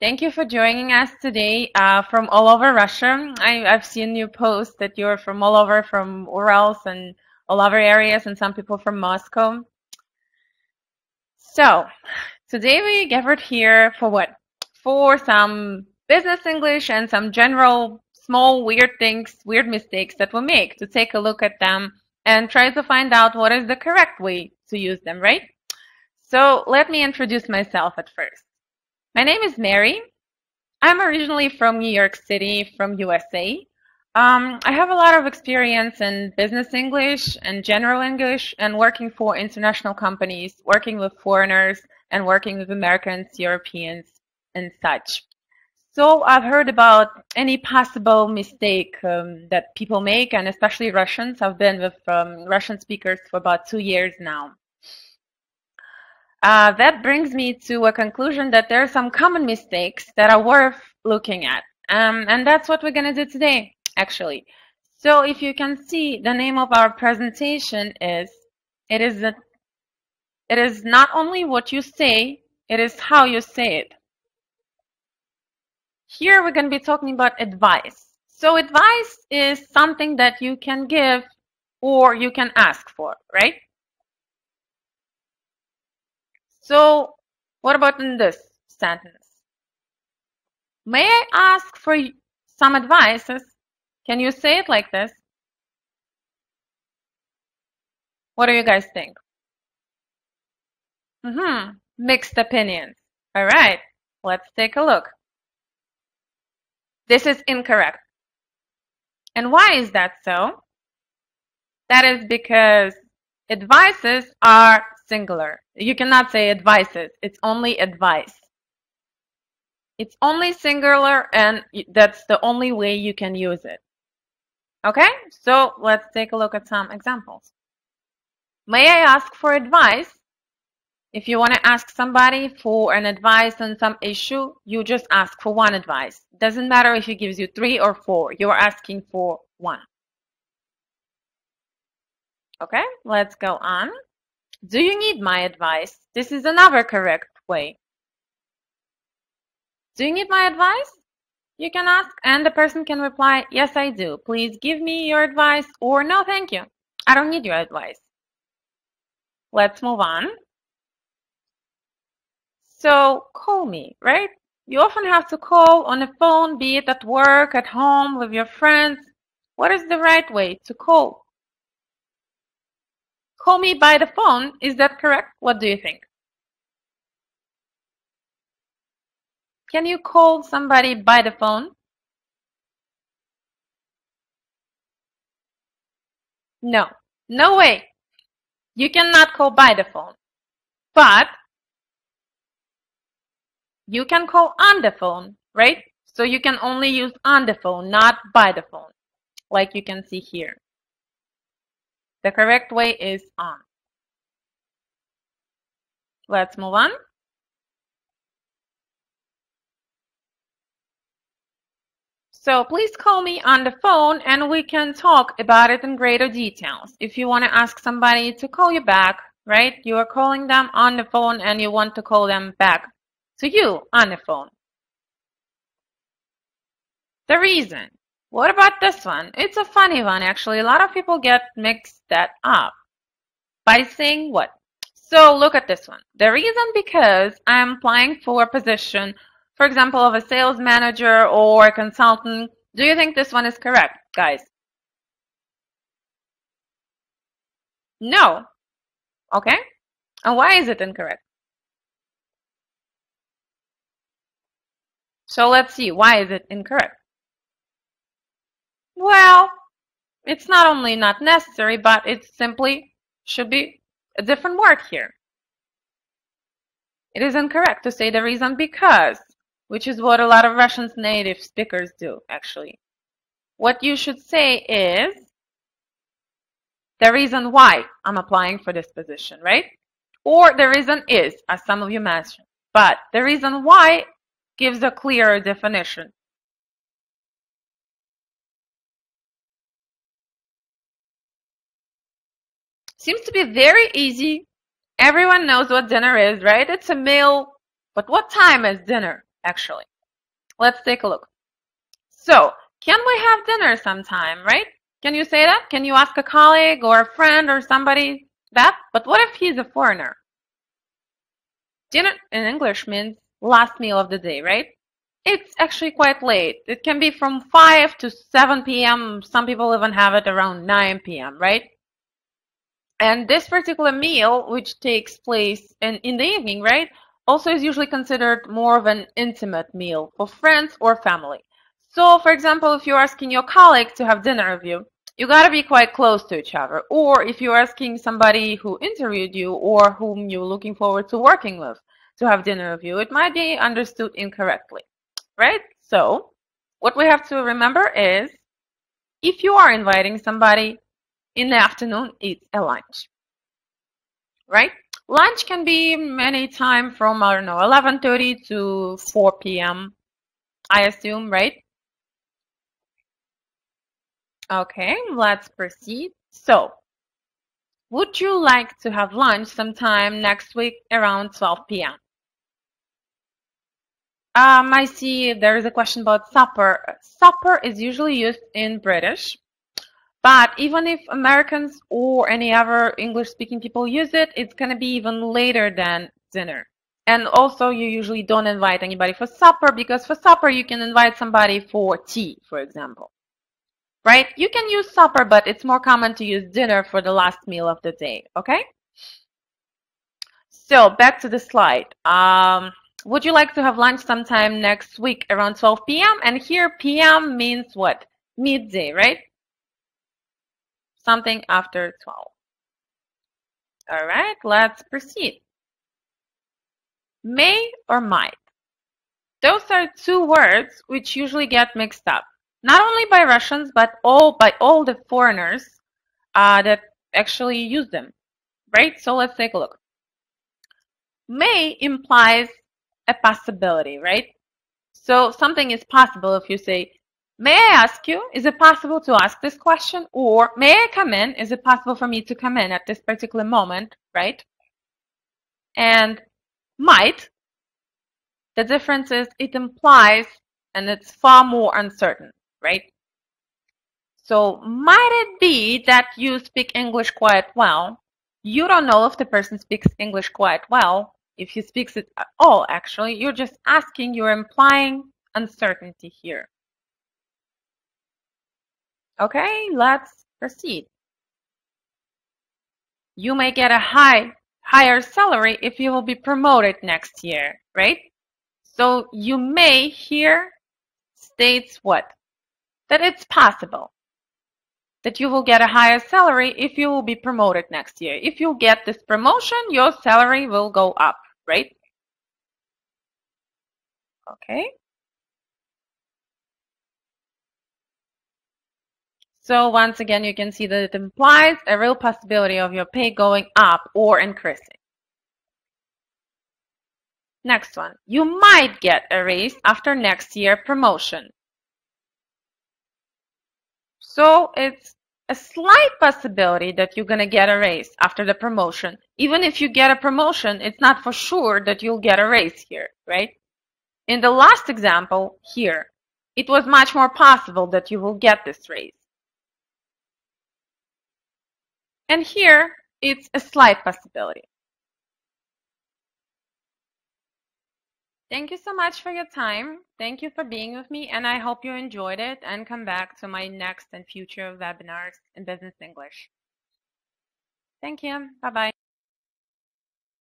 Thank you for joining us today from all over Russia. I've seen you post that you're from all over, from Urals and all other areas, and some people from Moscow. So, today we gathered here for what? For some business English and some general small weird things, weird mistakes that we make, to take a look at them and try to find out what is the correct way to use them, right? So, let me introduce myself at first. My name is Mary. I'm originally from New York City, from USA. I have a lot of experience in business English and general English and working for international companies, working with foreigners and working with Americans, Europeans, and such. So I've heard about any possible mistake that people make, and especially Russians. I've been with Russian speakers for about 2 years now. That brings me to a conclusion that there are some common mistakes that are worth looking at. And that's what we're going to do today, actually. So if you can see, the name of our presentation is, it is not only what you say, it is how you say it. Here we're going to be talking about advice. So advice is something that you can give or you can ask for, right? So, what about in this sentence? May I ask for some advices? Can you say it like this? What do you guys think? Mixed opinions. All right, let's take a look. This is incorrect. And why is that so? That is because advices are singular. You cannot say advices. It's only advice. It's only singular, and that's the only way you can use it. Okay? So let's take a look at some examples. May I ask for advice? If you want to ask somebody for an advice on some issue, you just ask for one advice. Doesn't matter if he gives you 3 or 4. You're asking for one. Okay? Let's go on. Do you need my advice? This is another correct way. Do you need my advice? You can ask, and the person can reply, yes, I do. Please give me your advice, or no, thank you. I don't need your advice. Let's move on. So, call me, right? You often have to call on a phone, be it at work, at home, with your friends. What is the right way to call? Call me by the phone. Is that correct? What do you think? Can you call somebody by the phone? No. No way. You cannot call by the phone. But you can call on the phone, right? So you can only use on the phone, not by the phone, like you can see here. The correct way is on. Let's move on. So please call me on the phone and we can talk about it in greater details. If you want to ask somebody to call you back, right? You are calling them on the phone and you want to call them back to you on the phone. The reason. What about this one? It's a funny one, actually. A lot of people get mixed that up by saying what? So look at this one. The reason because I'm applying for a position, for example, of a sales manager or a consultant. Do you think this one is correct, guys? No. Okay. And why is it incorrect? So let's see. Why is it incorrect? Well, it's not only not necessary, but it simply should be a different word here. It is incorrect to say the reason because, which is what a lot of Russian native speakers do, actually. What you should say is the reason why I'm applying for this position, right? Or the reason is, as some of you mentioned. But the reason why gives a clearer definition. Seems to be very easy. Everyone knows what dinner is, right? It's a meal. But what time is dinner, actually? Let's take a look. So, can we have dinner sometime, right? Can you say that? Can you ask a colleague or a friend or somebody that? But what if he's a foreigner? Dinner in English means last meal of the day, right? It's actually quite late. It can be from 5 to 7 p.m. Some people even have it around 9 p.m., right? And this particular meal, which takes place in the evening, right, also is usually considered more of an intimate meal for friends or family. So, for example, if you're asking your colleague to have dinner with you, you gotta be quite close to each other. Or if you're asking somebody who interviewed you or whom you're looking forward to working with to have dinner with you, it might be understood incorrectly, right? So, what we have to remember is, if you are inviting somebody in the afternoon, it's a lunch, right? Lunch can be any time from, I don't know, 11:30 to 4 p.m., I assume, right? Okay, let's proceed. So, would you like to have lunch sometime next week around 12 p.m.? I see there is a question about supper. Supper is usually used in British, but even if Americans or any other English-speaking people use it, it's going to be even later than dinner. And also, you usually don't invite anybody for supper, because for supper you can invite somebody for tea, for example. Right? You can use supper, but it's more common to use dinner for the last meal of the day, okay? So, back to the slide. Would you like to have lunch sometime next week around 12 p.m.? And here, p.m. means what? Midday, right? Something after 12. All right, let's proceed. May or might. Those are two words which usually get mixed up. Not only by Russians, but by all the foreigners that actually use them, right? So let's take a look. May implies a possibility, right? So something is possible if you say, may I ask you, is it possible to ask this question? Or may I come in? Is it possible for me to come in at this particular moment, right? And might, the difference is it implies, and it's far more uncertain, right? So might it be that you speak English quite well? You don't know if the person speaks English quite well, if he speaks it at all, actually. You're just asking, you're implying uncertainty here. Okay, let's proceed. You may get a higher salary if you will be promoted next year, right? So you may here states what? That it's possible that you will get a higher salary if you will be promoted next year. If you get this promotion, your salary will go up, right? Okay. So once again, you can see that it implies a real possibility of your pay going up or increasing. Next one. You might get a raise after next year promotion. So it's a slight possibility that you're going to get a raise after the promotion. Even if you get a promotion, it's not for sure that you'll get a raise here, right? In the last example here, it was much more possible that you will get this raise. And here, it's a slight possibility. Thank you so much for your time. Thank you for being with me, and I hope you enjoyed it and come back to my next and future webinars in Business English. Thank you. Bye-bye.